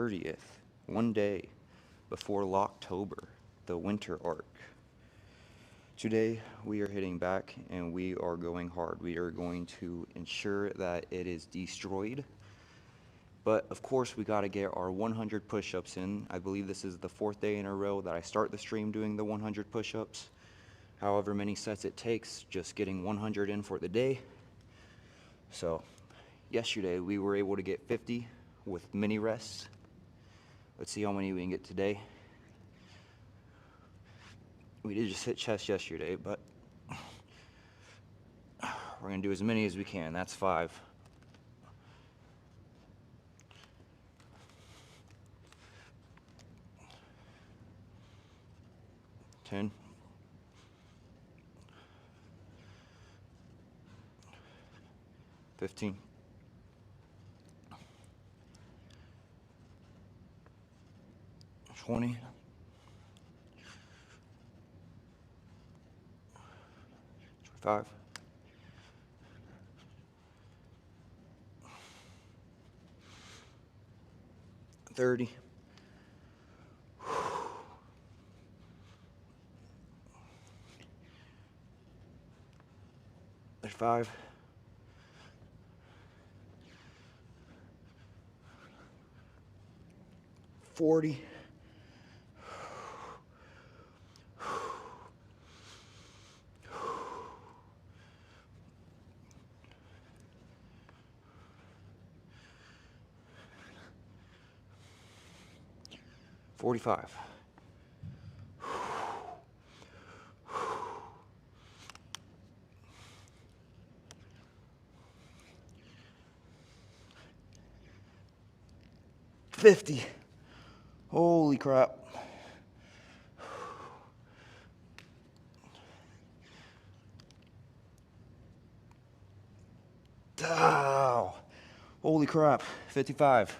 30th, one day before Locktober, the winter arc. Today we are hitting back and we are going hard. We are going to ensure that it is destroyed. But of course we got to get our 100 push-ups in. I believe this is the 4th day in a row that I start the stream doing the 100 push-ups. However many sets it takes, just getting 100 in for the day. So yesterday we were able to get 50 with mini rests. Let's see how many we can get today. We did just hit chest yesterday, but we're gonna do as many as we can. That's 5. 10. 15. 20. 25. 30. 35. 40. 45. 50. Holy crap. Ow. Holy crap. 55.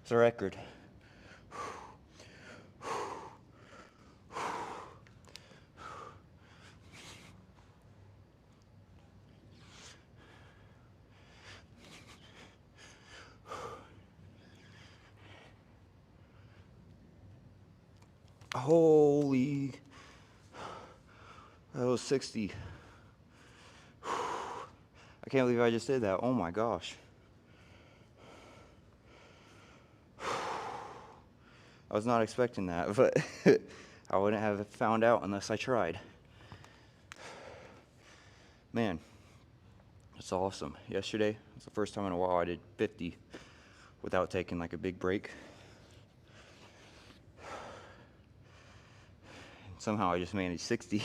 It's a record. Holy, that was 60. I can't believe I just did that. Oh my gosh. I was not expecting that, but I wouldn't have found out unless I tried. Man, that's awesome. Yesterday was the first time in a while I did 50 without taking like a big break. Somehow I just managed 60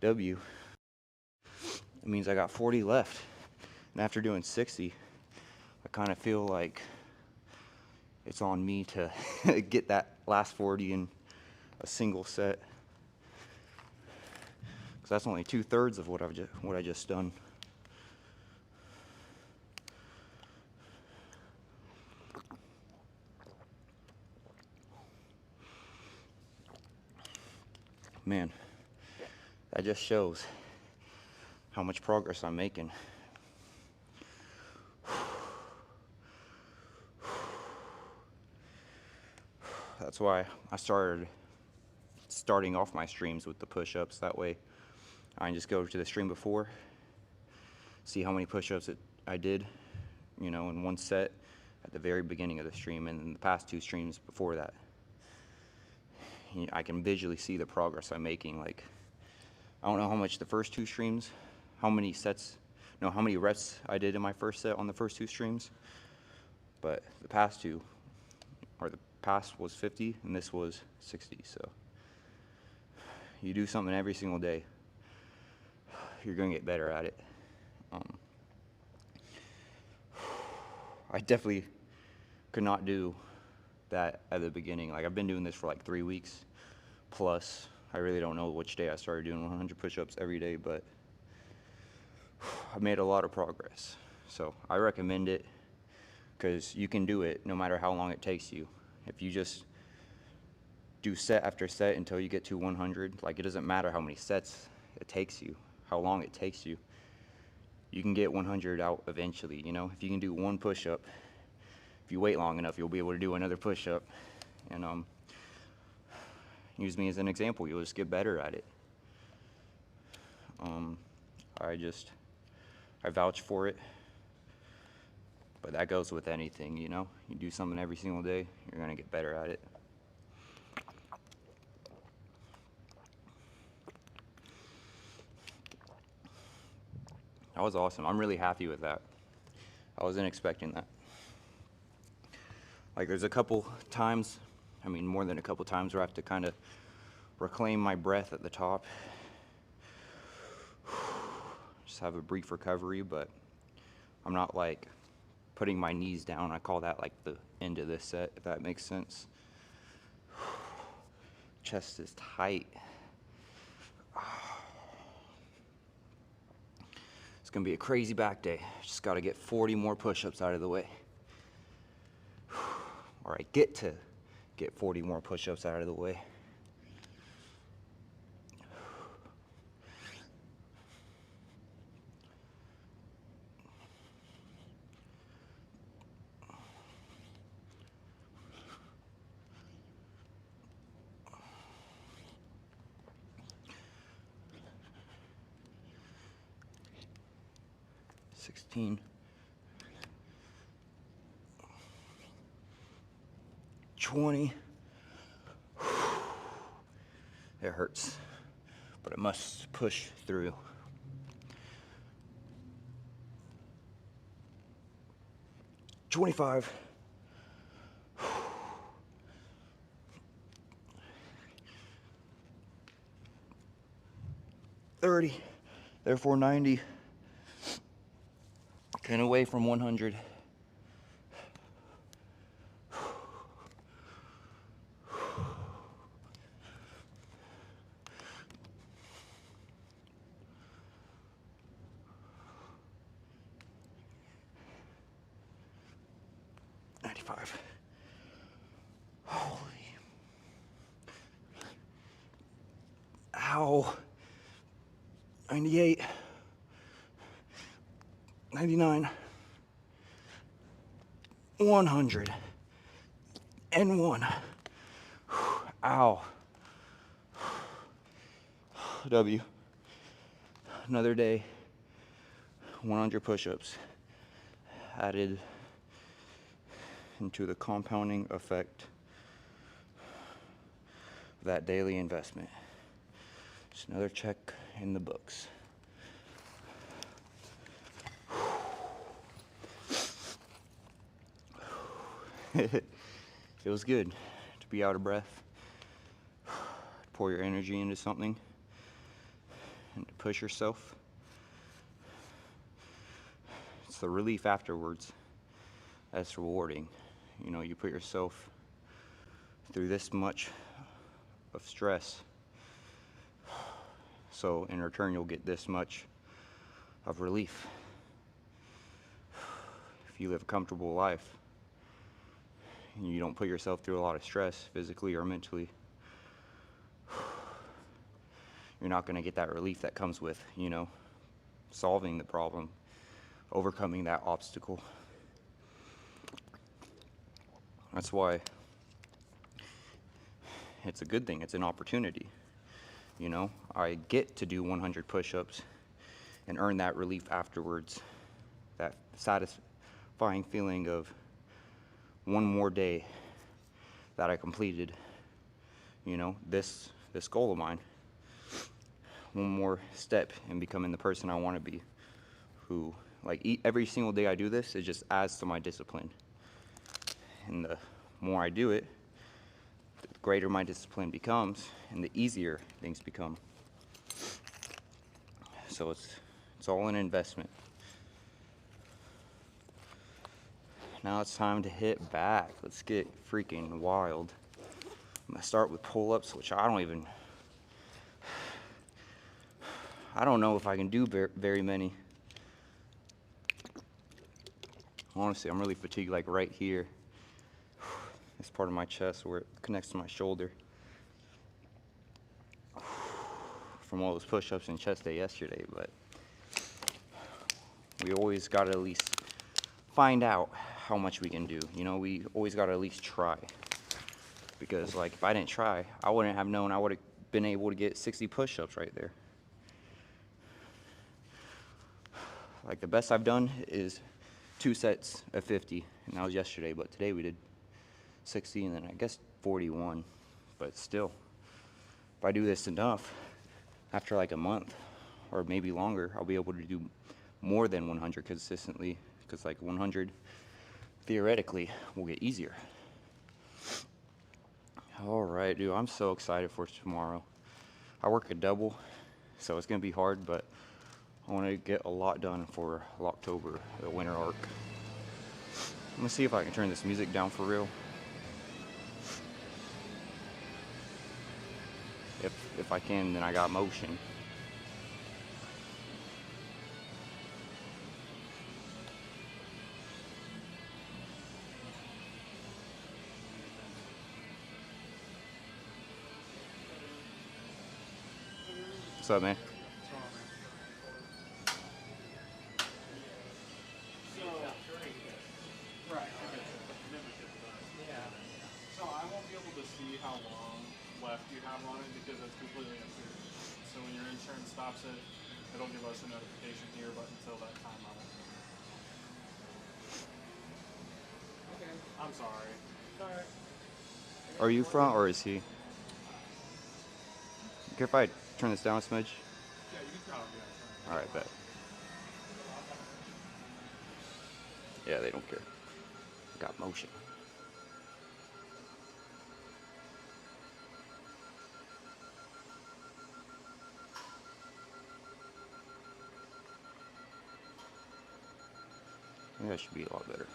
W. It means I got 40 left. And after doing 60, I kind of feel like it's on me to get that last 40 in a single set. Because that's only 2/3 of what I just done. Man, that just shows how much progress I'm making. That's why I starting off my streams with the push-ups. That way I can just go to the stream before, see how many push-ups I did, in one set at the very beginning of the stream, and in the past 2 streams before that. I can visually see the progress I'm making. Like, I don't know how much the first 2 streams, how many reps I did in my first set on the first 2 streams, but the past was 50 and this was 60. So you do something every single day, you're gonna get better at it. I definitely could not do that at the beginning. Like, I've been doing this for like 3 weeks plus. I really don't know which day I started doing 100 push-ups every day, but I've made a lot of progress. So I recommend it because you can do it no matter how long it takes you. If you just do set after set until you get to 100, like, it doesn't matter how many sets it takes you, how long it takes you. You can get 100 out eventually, If you can do 1 push-up, if you wait long enough, you'll be able to do another push-up. And use me as an example. You'll just get better at it. I vouch for it. But that goes with anything, you know? You do something every single day, you're gonna get better at it. That was awesome. I'm really happy with that. I wasn't expecting that. Like, there's a couple times, I mean more than a couple times, where I have to kind of reclaim my breath at the top. Just have a brief recovery, but I'm not like putting my knees down. I call that like the end of this set, if that makes sense. Chest is tight. It's gonna be a crazy back day. Just gotta get 40 more push-ups out of the way. Or I get to get 40 more push-ups out of the way. $16. 20. It hurts, but I must push through. 25. 30. Therefore 90. 10 away from 100. Holy. Ow. 98. 99. 100. And 1. Ow. W. Another day. 100 push-ups added into the compounding effect of that daily investment. Just another check in the books. It feels good to be out of breath, pour your energy into something, and to push yourself. It's the relief afterwards that's rewarding. You know, you put yourself through this much of stress, so in return you'll get this much of relief. If you live a comfortable life and you don't put yourself through a lot of stress, physically or mentally, you're not going to get that relief that comes with, you know, solving the problem, overcoming that obstacle. That's why it's a good thing. It's an opportunity. You know, I get to do 100 push-ups and earn that relief afterwards, that satisfying feeling of one more day that I completed, you know, this goal of mine. One more step in becoming the person I want to be, who, like, every single day I do this, it just adds to my discipline. And the more I do it, the greater my discipline becomes, and the easier things become. So it's all an investment. Now it's time to hit back. Let's get freaking wild. I'm gonna start with pull-ups, which I don't know if I can do very many. Honestly, I'm really fatigued, like right here. This part of my chest where it connects to my shoulder. From all those push-ups and chest day yesterday, but we always gotta at least find out how much we can do. You know, we always got to at least try. Because, like, if I didn't try, I wouldn't have known I would have been able to get 60 push-ups right there. Like, the best I've done is 2 sets of 50, and that was yesterday, but today we did 60 and then I guess 41. But still, if I do this enough, after like a month or maybe longer, I'll be able to do more than 100 consistently, because like 100 theoretically will get easier. All right, dude, I'm so excited for tomorrow. I work a double, so it's gonna be hard, but I want to get a lot done for October, the winter arc. I'm gonna see if I can turn this music down for real. If I can, then I got motion. What's up, man? So I won't be able to see how long left you have on it because that's completely up to you. So when your insurance stops it, it'll give us a notification here, but until that time, I won't. Okay. I'm sorry. Alright. Are you front or is he? Care if I turn this down a smidge? Yeah, you can tell. Yeah. Alright, bet. Yeah, they don't care. Got motion. I think that should be a lot better.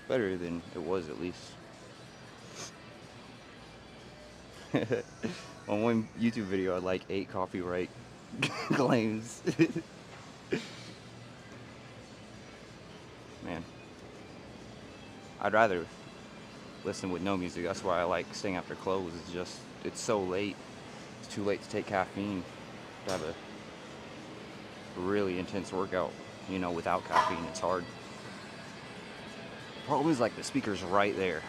Better than it was, at least. On one YouTube video, I had like 8 copyright claims. Man, I'd rather listen with no music. That's why I like staying after close. It's just, it's so late. It's too late to take caffeine to have a really intense workout. You know, without caffeine, it's hard. The problem is, like, the speaker's right there.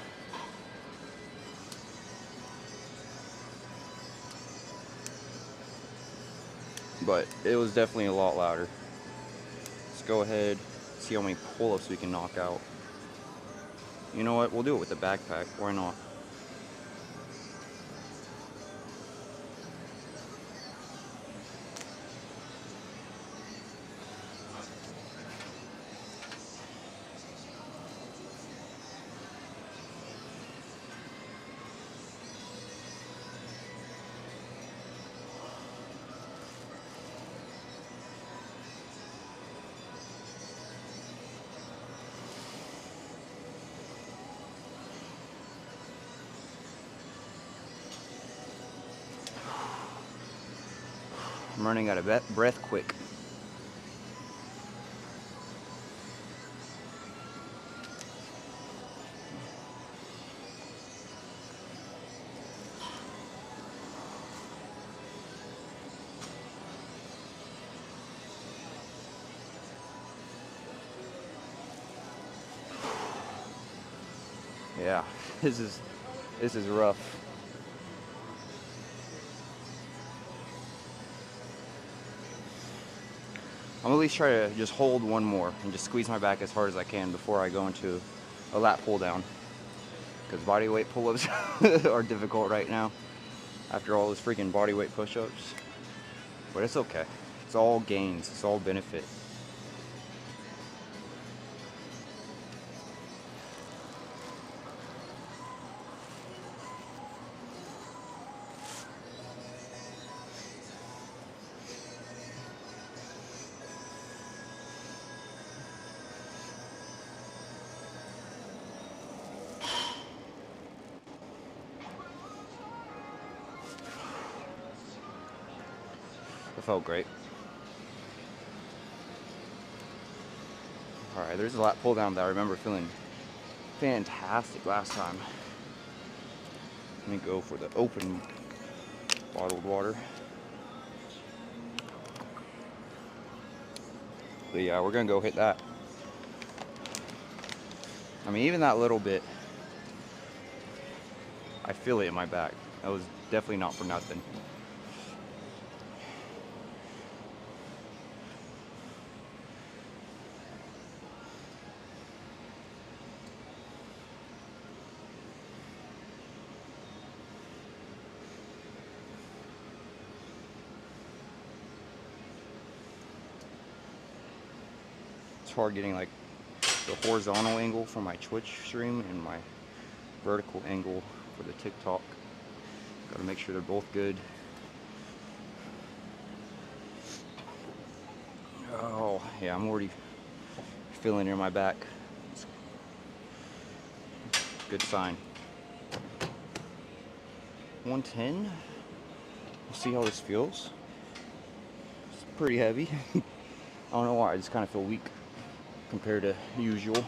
But it was definitely a lot louder. Let's go ahead, see how many pull-ups we can knock out. You know what? We'll do it with the backpack. Why not? I'm running out of breath quick. Yeah, this is rough. I'm gonna at least try to just hold one more and just squeeze my back as hard as I can before I go into a lat pull down. Because body weight pull-ups are difficult right now after all those freaking body weight push-ups. But it's okay. It's all gains. It's all benefit. It felt great. Alright, there's a lat pull down that I remember feeling fantastic last time. Let me go for the open bottled water. But yeah, we're gonna go hit that. I mean, even that little bit, I feel it in my back. That was definitely not for nothing. It's hard getting like the horizontal angle for my Twitch stream and my vertical angle for the TikTok. Gotta make sure they're both good. Oh, yeah, I'm already feeling it in my back. It's a good sign. 110. We'll see how this feels. It's pretty heavy. I don't know why, I just kind of feel weak compared to usual.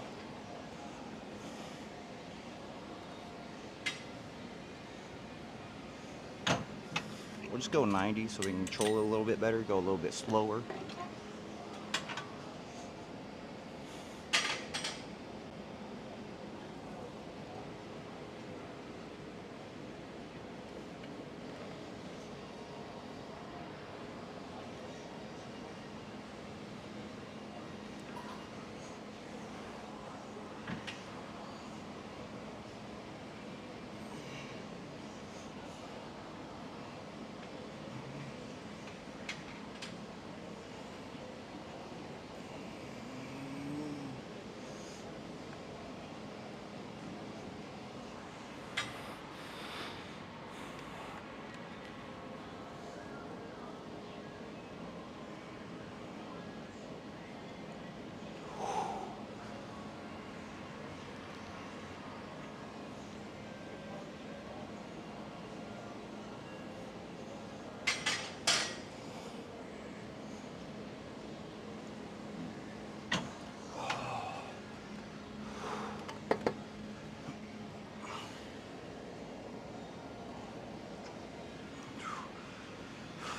We'll just go 90 so we can control it a little bit better, go a little bit slower.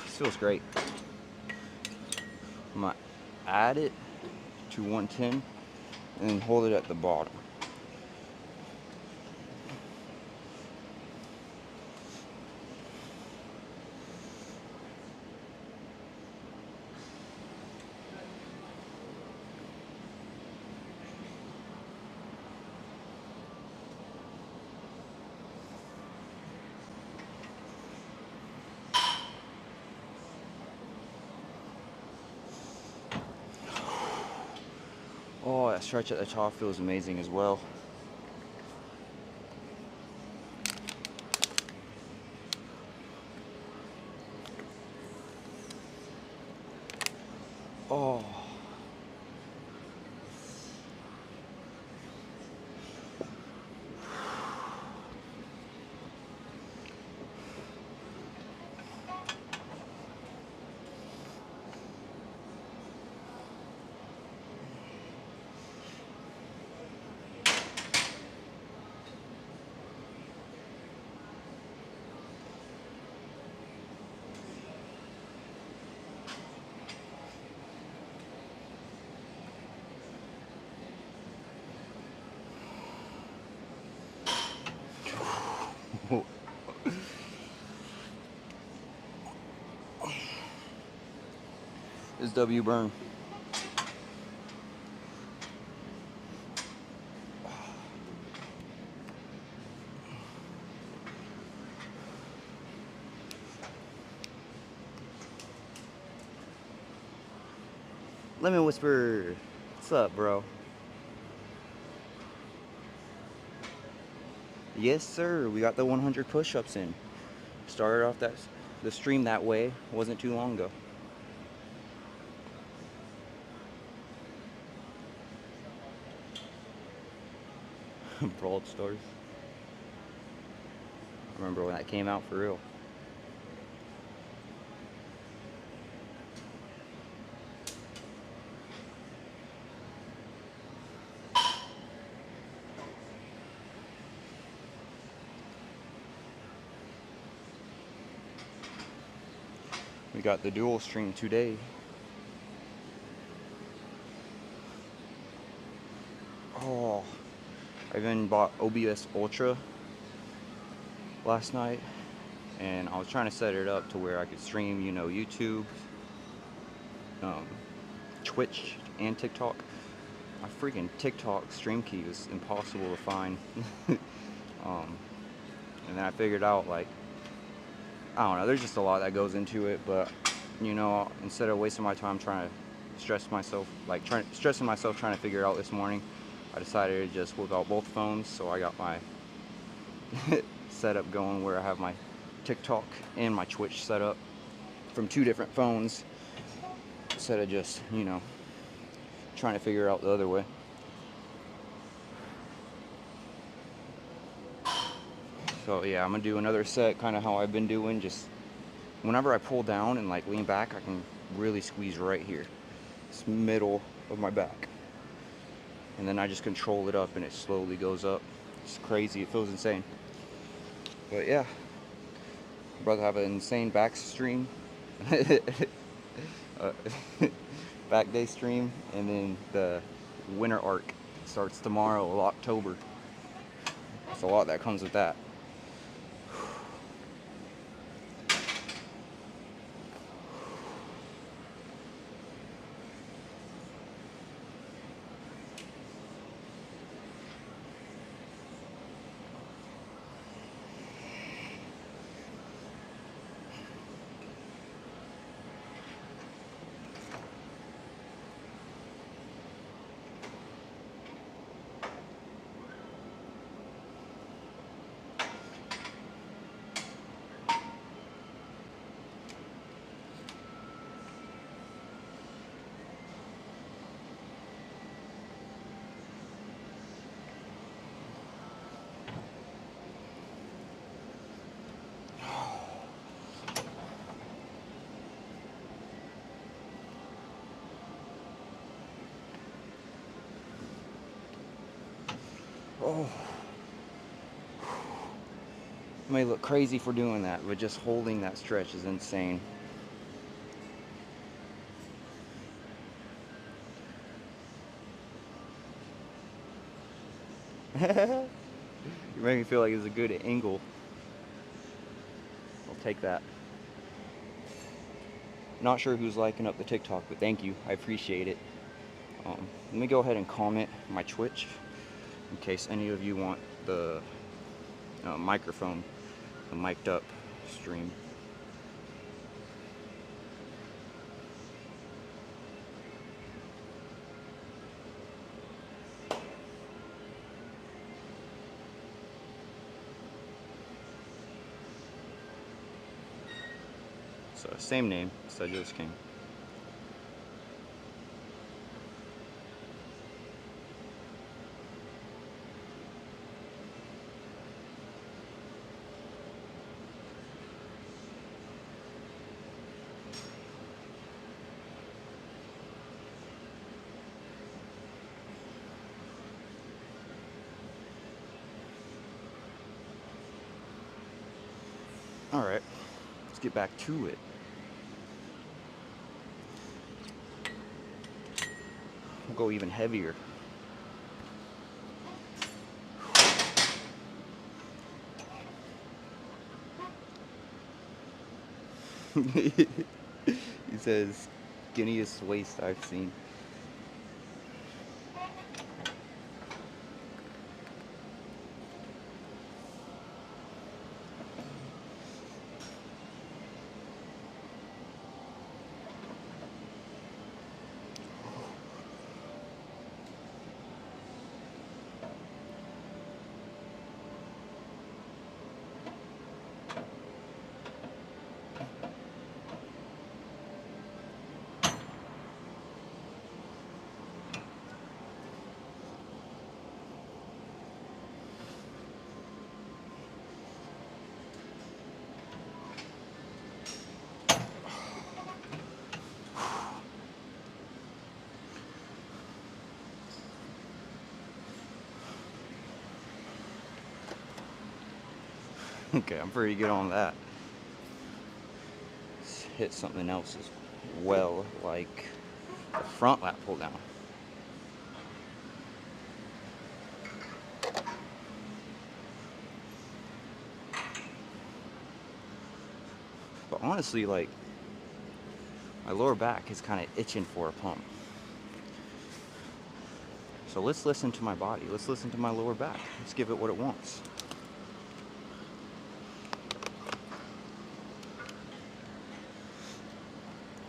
This feels great. I'm gonna add it to 110 and then hold it at the bottom. Oh, that stretch at the top feels amazing as well. Oh. This W burn. Lemon Whisper, what's up, bro? Yes, sir. We got the 100 push-ups in. Started off the stream that way. Wasn't too long ago. Brawl Stars. I remember when that came out for real. We got the dual stream today. Oh, I even bought OBS Ultra last night, and I was trying to set it up to where I could stream, YouTube, um, Twitch, and TikTok. My freaking TikTok stream key was impossible to find. um, and then I figured out, like, I don't know, there's just a lot that goes into it, but, instead of wasting my time trying to stressing myself trying to figure it out this morning, I decided to just whip out both phones, so I got my setup going where I have my TikTok and my Twitch set up from 2 different phones instead of just, trying to figure out the other way. So yeah, I'm gonna do another set kind of how I've been doing. Just whenever I pull down and like lean back, I can really squeeze right here, this middle of my back, and then I just control it up and it slowly goes up. It's crazy, it feels insane. But yeah, I'm about to have an insane back stream, uh, back day stream, and then the winter arc starts tomorrow, October. There's a lot that comes with that. Oh, I may look crazy for doing that, but just holding that stretch is insane. You make me feel like it's a good angle. I'll take that. Not sure who's liking up the TikTok, but thank you. I appreciate it. Let me go ahead and comment my Twitch in case any of you want the microphone, the mic'd up stream. So same name, Sedulous King. Alright, let's get back to it. We'll go even heavier. He says, skinniest waist I've seen. Okay, I'm pretty good on that. Let's hit something else as well, like the front lat pull down. But honestly, like, my lower back is kind of itching for a pump. So let's listen to my body. Let's listen to my lower back. Let's give it what it wants.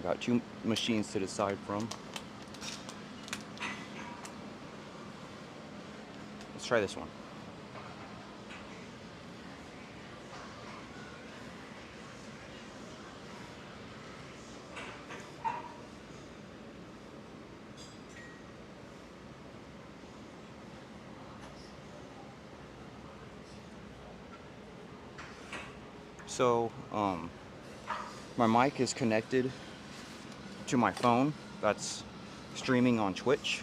Got two machines to decide from. Let's try this one. So, my mic is connected to my phone that's streaming on Twitch.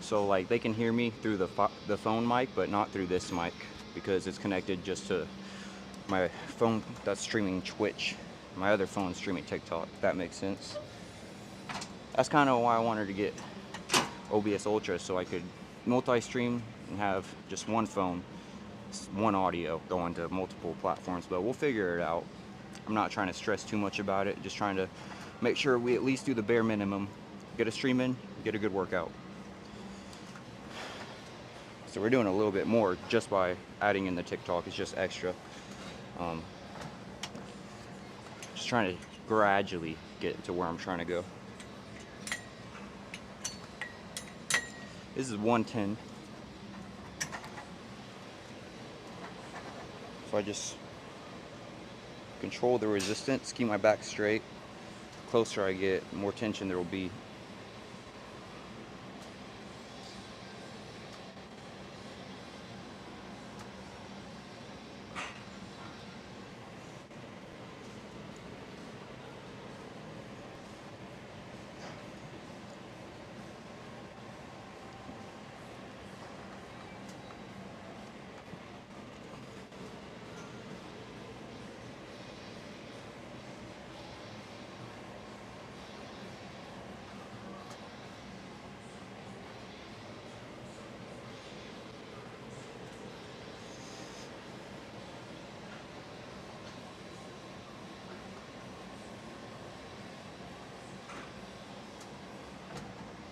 So like they can hear me through the phone mic, but not through this mic because it's connected just to my phone that's streaming Twitch. My other phone's streaming TikTok, if that makes sense. That's kind of why I wanted to get OBS Ultra, so I could multi-stream and have just one phone, one audio going to multiple platforms, but we'll figure it out. I'm not trying to stress too much about it, just trying to make sure we at least do the bare minimum. Get a stream in, get a good workout. So we're doing a little bit more just by adding in the TikTok. It's just extra. Just trying to gradually get to where I'm trying to go. This is 110. So I just control the resistance, keep my back straight. The closer I get, the more tension there will be.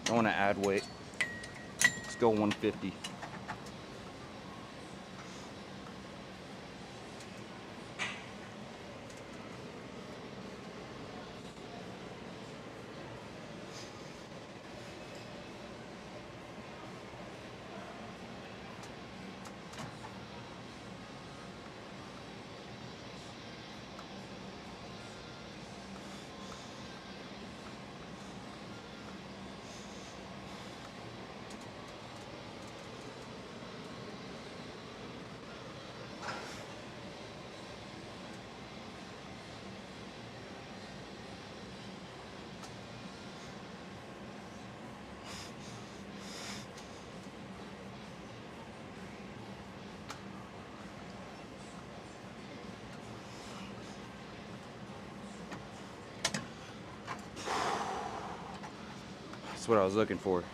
I want to add weight. Let's go 150. That's what I was looking for.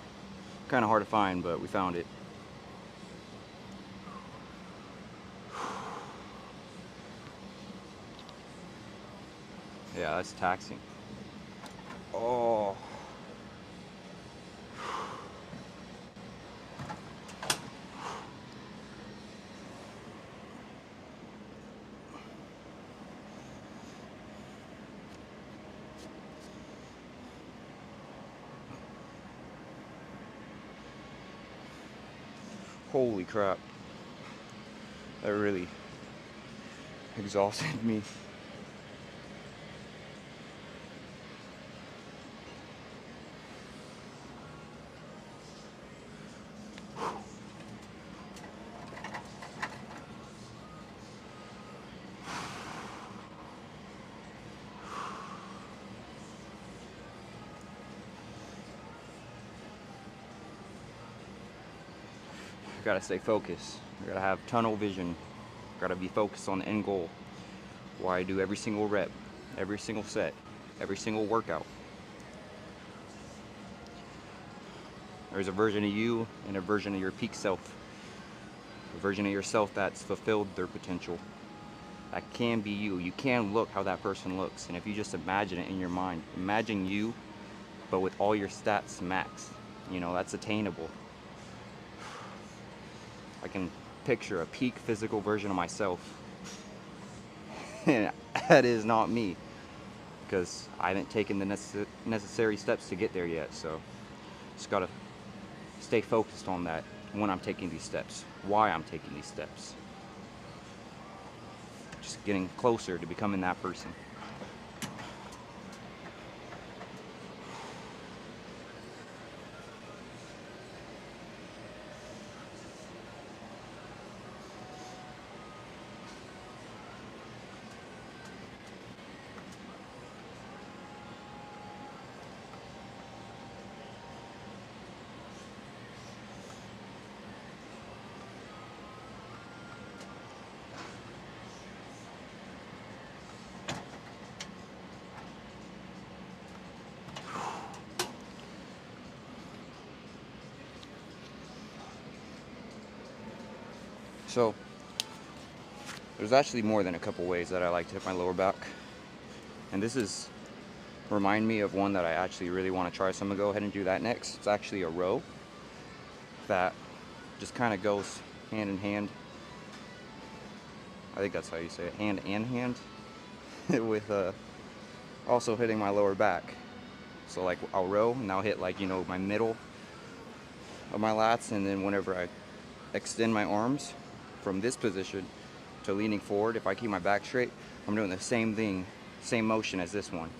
Kind of hard to find, but we found it. Yeah, that's taxing. Oh. Holy crap. That really exhausted me. Gotta stay focused. Gotta have tunnel vision. Gotta be focused on the end goal. Why I do every single rep, every single set, every single workout. There's a version of you and a version of your peak self. A version of yourself that's fulfilled their potential. That can be you. You can look how that person looks. And if you just imagine it in your mind, imagine you, but with all your stats max. You know, that's attainable. I can picture a peak physical version of myself. And that is not me, because I haven't taken the necessary steps to get there yet. So just gotta stay focused on that when I'm taking these steps, why I'm taking these steps. Just getting closer to becoming that person. So there's actually more than a couple ways that I like to hit my lower back. And this is remind me of one that I actually really want to try, so I'm gonna go ahead and do that next. It's actually a row that just kind of goes hand in hand. I think that's how you say it, hand in hand, with also hitting my lower back. So like I'll row and I'll hit, like, you know, my middle of my lats, and then whenever I extend my arms from this position to leaning forward, if I keep my back straight, I'm doing the same thing, same motion as this one.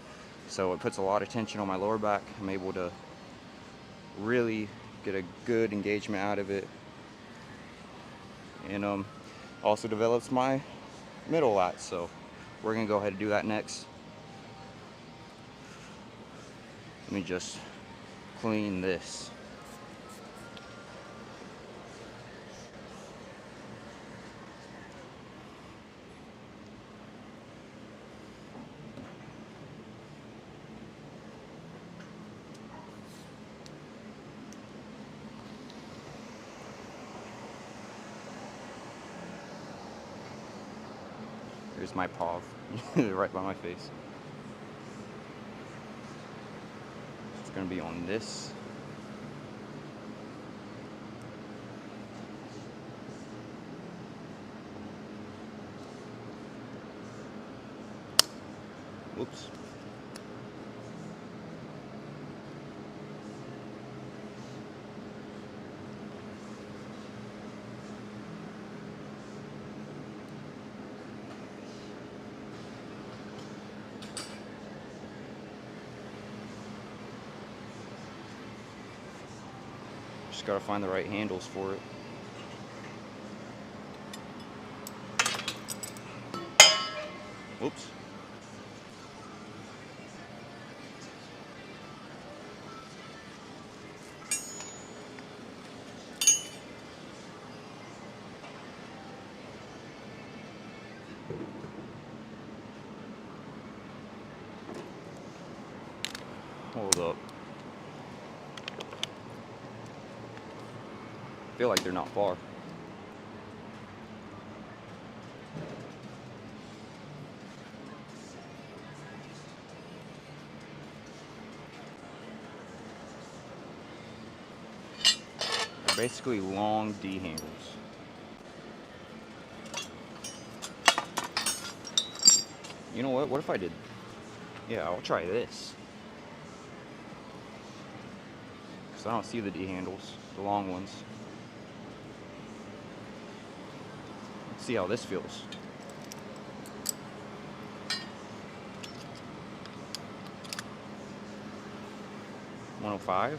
So it puts a lot of tension on my lower back. I'm able to really get a good engagement out of it, and also develops my middle lat. So we're gonna go ahead and do that next. Let me just clean this. Here's my paw right by my face. It's gonna be on this. Whoops. Just gotta find the right handles for it. Whoops. Hold up. I feel like they're not far. They're basically long D handles. You know what? What if I did? Yeah, I'll try this. Because I don't see the D handles, the long ones. Let's see how this feels. $105.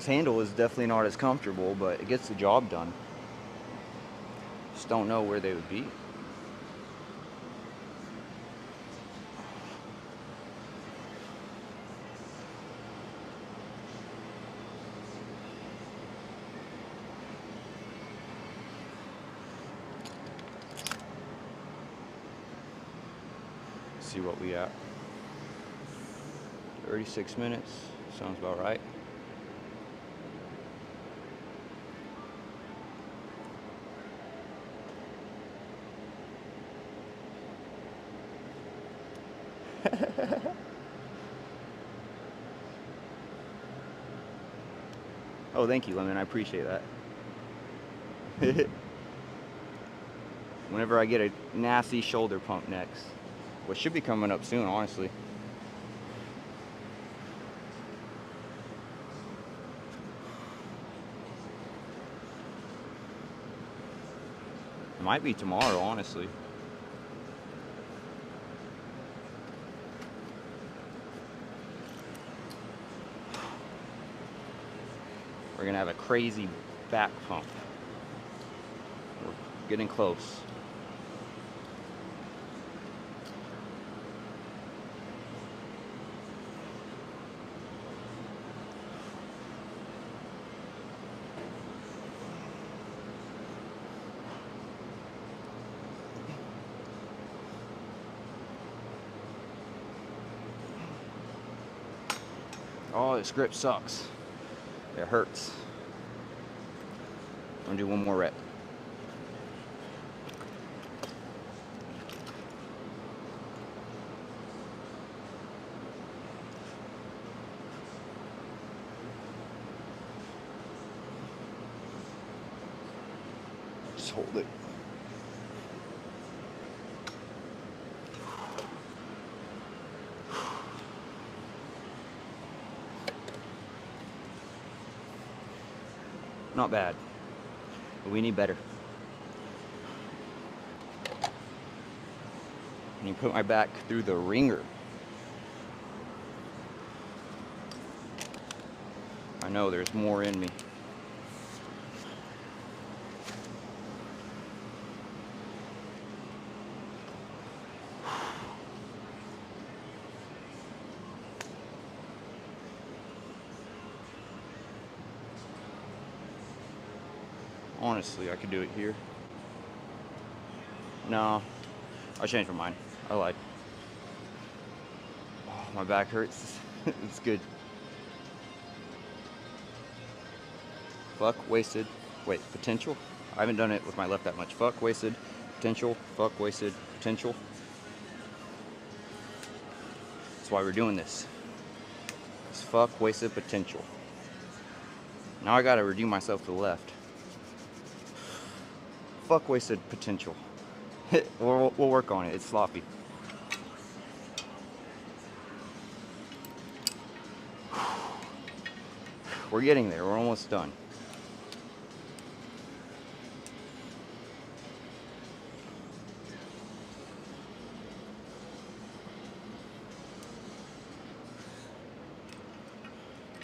This handle is definitely not as comfortable, but it gets the job done. Just don't know where they would be. See what we at. 36 minutes. Sounds about right. Oh, thank you, Lemon. I appreciate that. Whenever I get a nasty shoulder pump next, which should be coming up soon, honestly. It might be tomorrow, honestly. We're gonna have a crazy back pump. We're getting close. Oh, this grip sucks. It hurts. I'm gonna do one more rep. Just hold it. Not bad, but we need better. And you put my back through the ringer. I know there's more in me. Honestly, I could do it here. No, I changed my mind. I lied. Oh, my back hurts. It's good. Fuck, wasted. Wait, potential? I haven't done it with my left that much. Fuck, wasted. Potential. Fuck, wasted. Potential. That's why we're doing this. It's fuck, wasted potential. Now I gotta redeem myself to the left. Fuck, wasted potential. We'll work on it. It's sloppy. We're getting there. We're almost done.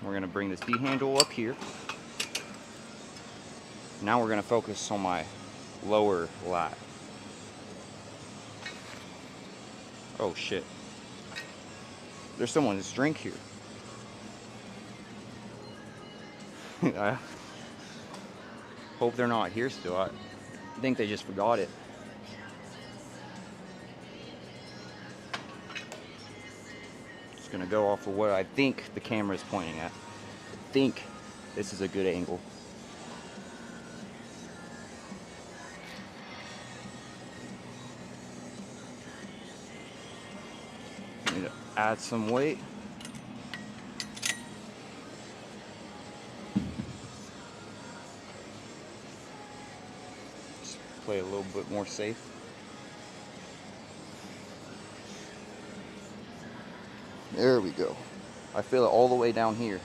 We're gonna bring this D handle up here. Now we're gonna focus on my lower lat. Oh shit. There's someone's drink here. I hope they're not here still. I think they just forgot it. Just gonna go off of what I think the camera is pointing at. I think this is a good angle. Need to add some weight. Just play a little bit more safe. There we go. I feel it all the way down here.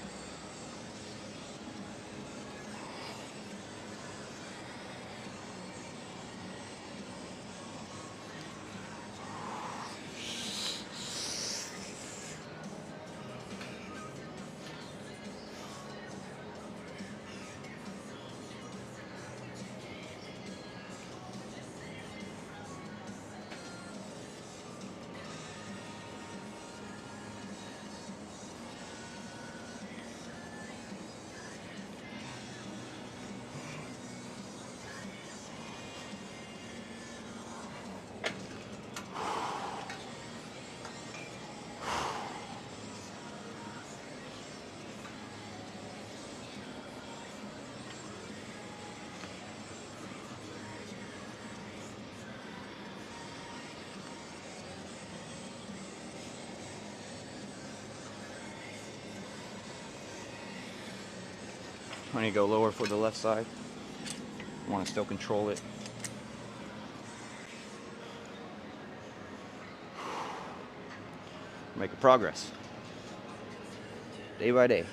I need to go lower for the left side. I want to still control it. Making progress. Day by day.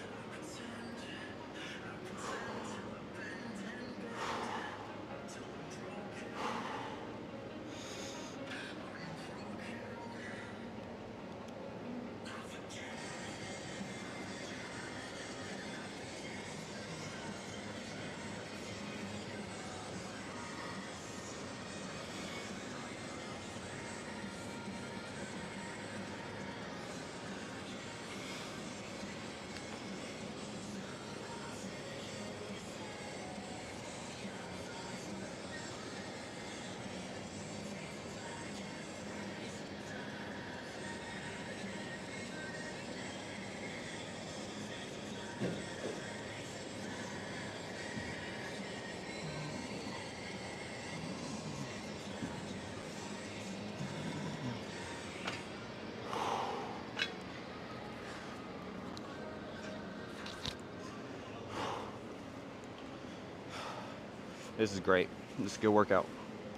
This is great. This is a good workout.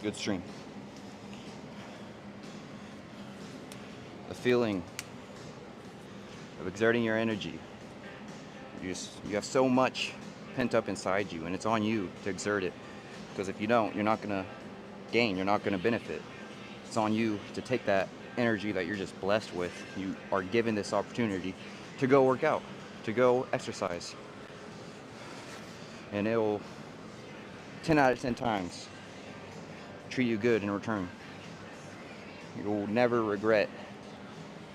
Good stream. The feeling of exerting your energy. You have so much pent up inside you, and it's on you to exert it. Because if you don't, you're not going to gain, you're not going to benefit. It's on you to take that energy that you're just blessed with. You are given this opportunity to go work out, to go exercise. And it'll 10 out of 10 times treat you good in return. You'll never regret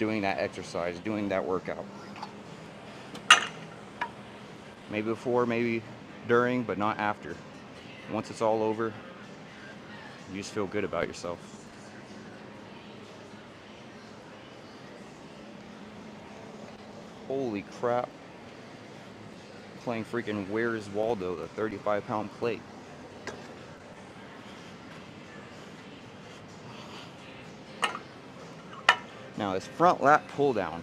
doing that exercise, doing that workout. Maybe before, maybe during, but not after. Once it's all over, you just feel good about yourself. Holy crap. Playing freaking Where's Waldo, the 35-pound plate. Now this front lat pull down,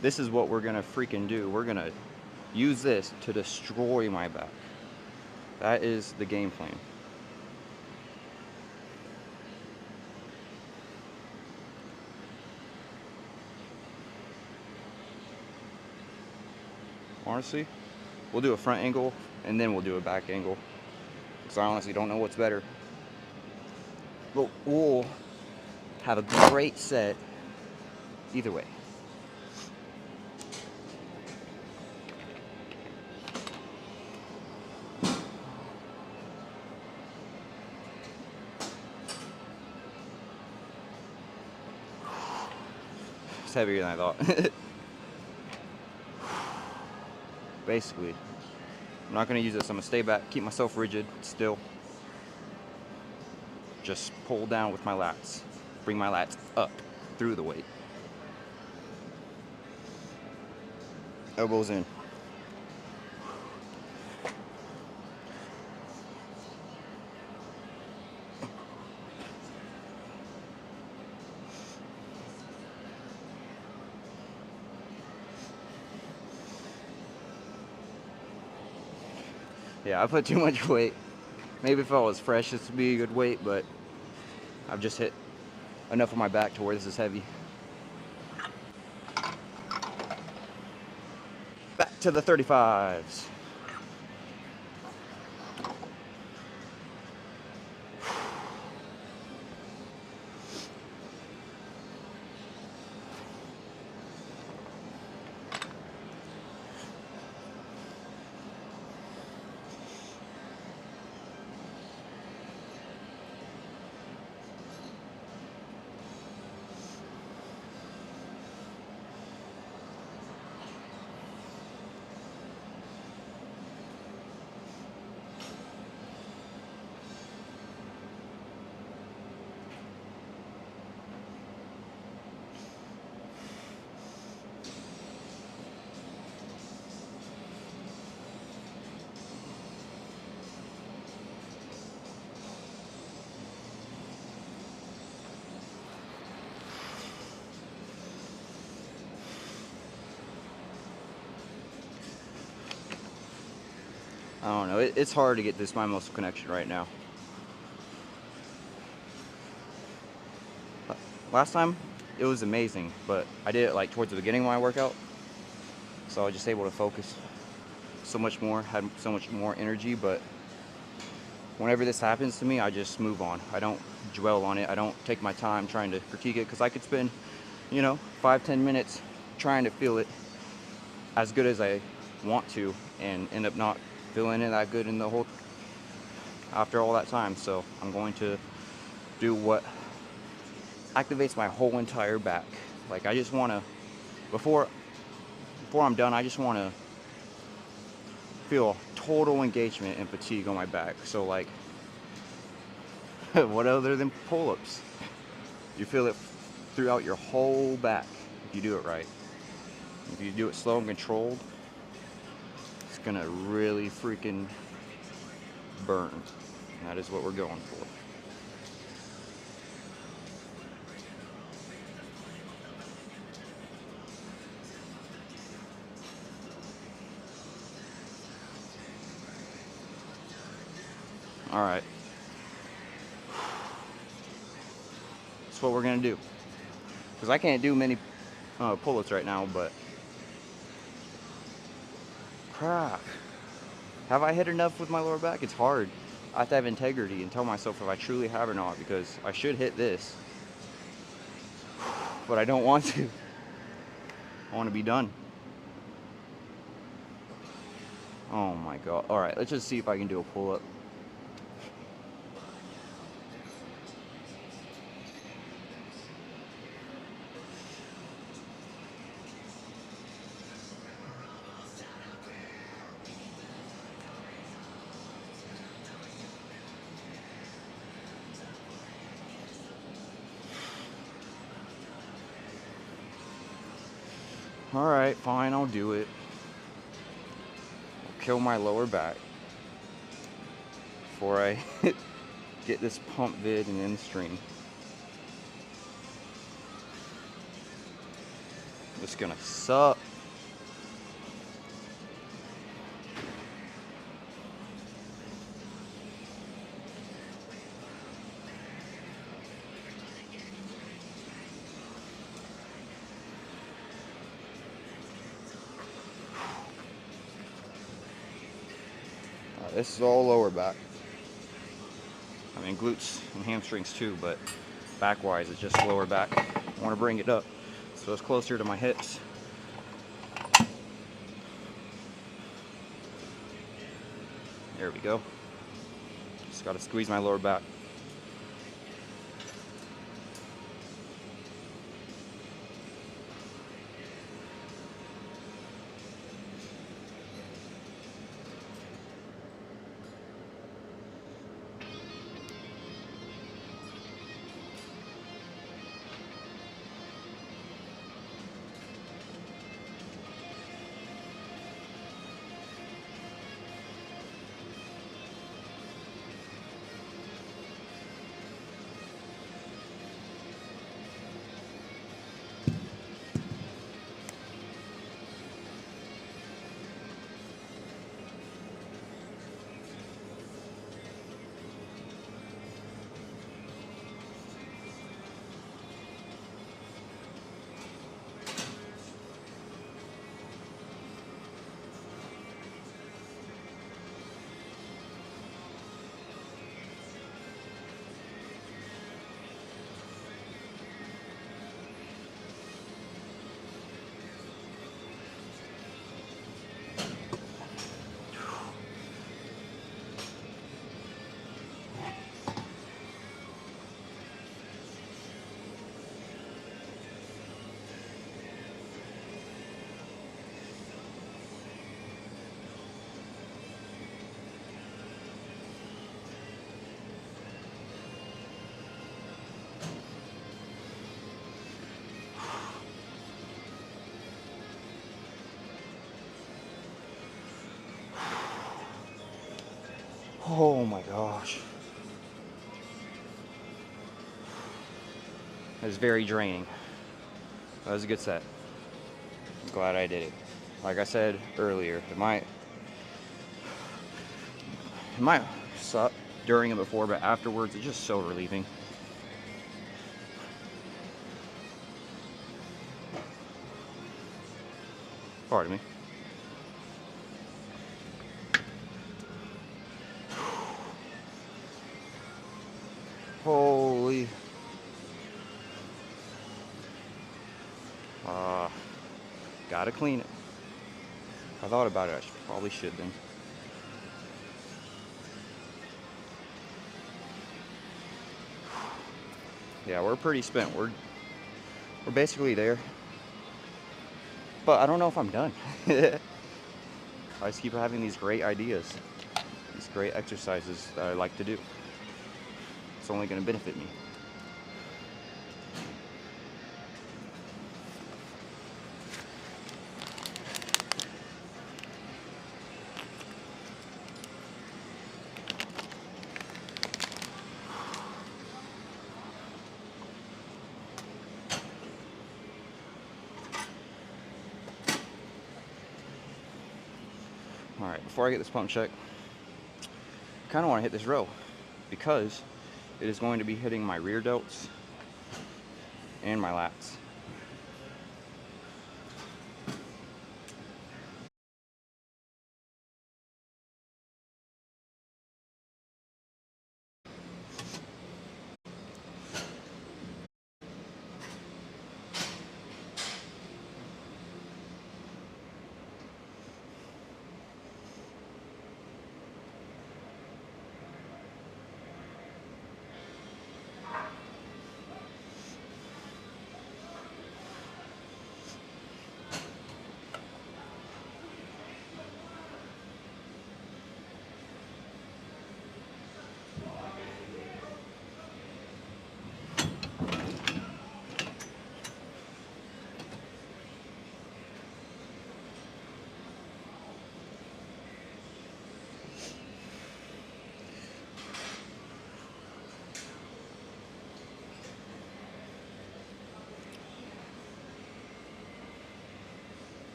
this is what we're gonna freaking do. We're gonna use this to destroy my back. That is the game plan. Honestly, we'll do a front angle and then we'll do a back angle, because I honestly don't know what's better. But we'll have a great set either way. It's heavier than I thought. Basically, I'm not going to use this. I'm going to stay back, keep myself rigid still. Just pull down with my lats. Bring my lats up through the weight. Elbows in. Yeah, I put too much weight. Maybe if I was fresh, this would be a good weight, but I've just hit enough of my back to where this is heavy. Back to the 35s. I don't know. It's hard to get this mind muscle connection right now. Last time, it was amazing, but I did it like towards the beginning of my workout, so I was just able to focus so much more, had so much more energy. But whenever this happens to me, I just move on. I don't dwell on it. I don't take my time trying to critique it, because I could spend, 5-10 minutes trying to feel it as good as I want to, and end up not feeling it that good in the whole after all that time. So I'm going to do what activates my whole entire back. Like, I just want to, before I'm done, I just want to feel total engagement and fatigue on my back. So like, what other than pull-ups? You feel it throughout your whole back if you do it right. If you do it slow and controlled, it's gonna really freaking burn. And that is what we're going for. All right, that's what we're gonna do. Because I can't do many pull-ups right now, but crap. Have I hit enough with my lower back? It's hard. I have to have integrity and tell myself if I truly have or not, because I should hit this, but I don't want to. I want to be done. Oh my god. All right, let's just see if I can do a pull-up. All right, fine, I'll do it. I'll kill my lower back before I get this pump vid and end stream. It's gonna suck. This is all lower back. I mean, glutes and hamstrings too, but back-wise, it's just lower back. I want to bring it up so it's closer to my hips. There we go. Just got to squeeze my lower back. Oh my gosh. It was very draining. That was a good set. I'm glad I did it. Like I said earlier, It might suck during and before, but afterwards it's just so relieving. Pardon me. Holy. Gotta clean it. I thought about it, probably should then. Yeah, we're pretty spent. We're basically there. But I don't know if I'm done. I just keep having these great ideas, these great exercises that I like to do. It's only going to benefit me. Alright, before I get this pump check, I kind of want to hit this row because it is going to be hitting my rear delts and my lats.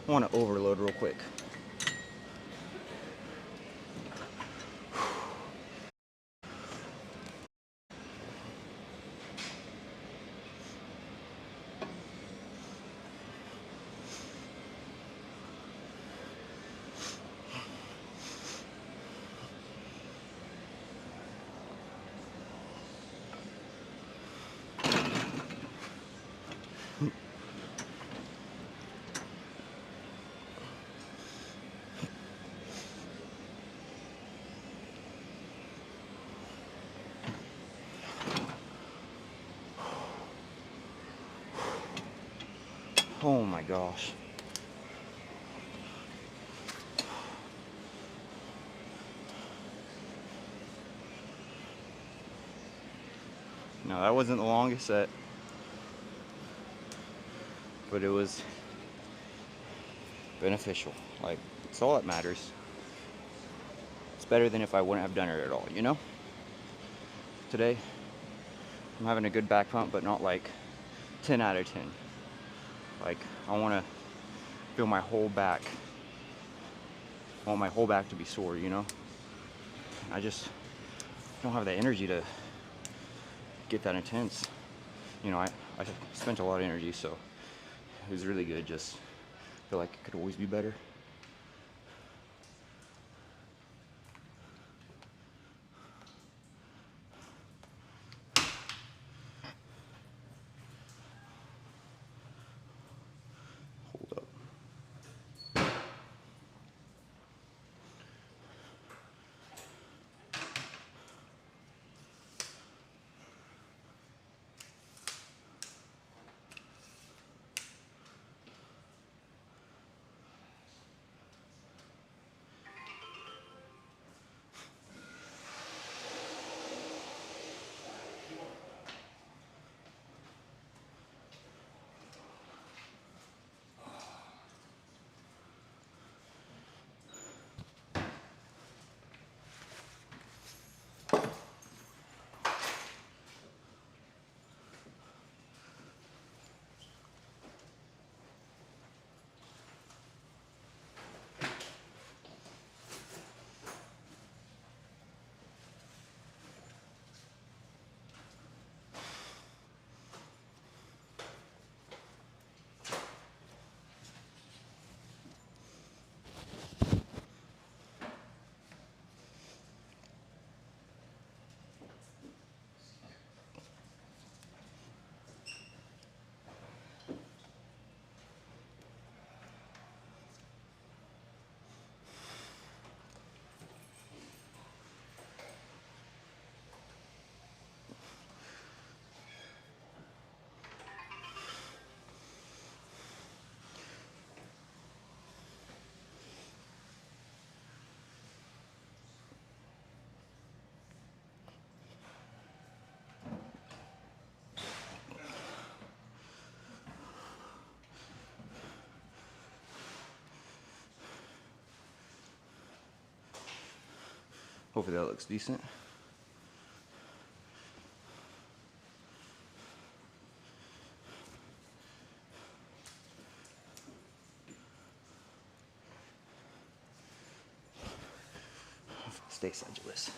I want to overload real quick. Oh my gosh. No, that wasn't the longest set, but it was beneficial. Like, it's all that matters. It's better than if I wouldn't have done it at all, you know? Today, I'm having a good back pump, but not like 10 out of 10. Like, I want to feel my whole back. I want my whole back to be sore, you know? I just don't have the energy to get that intense. You know, I spent a lot of energy, so it was really good. Just feel like it could always be better. Hold up. Hopefully that looks decent. Stay sedulous.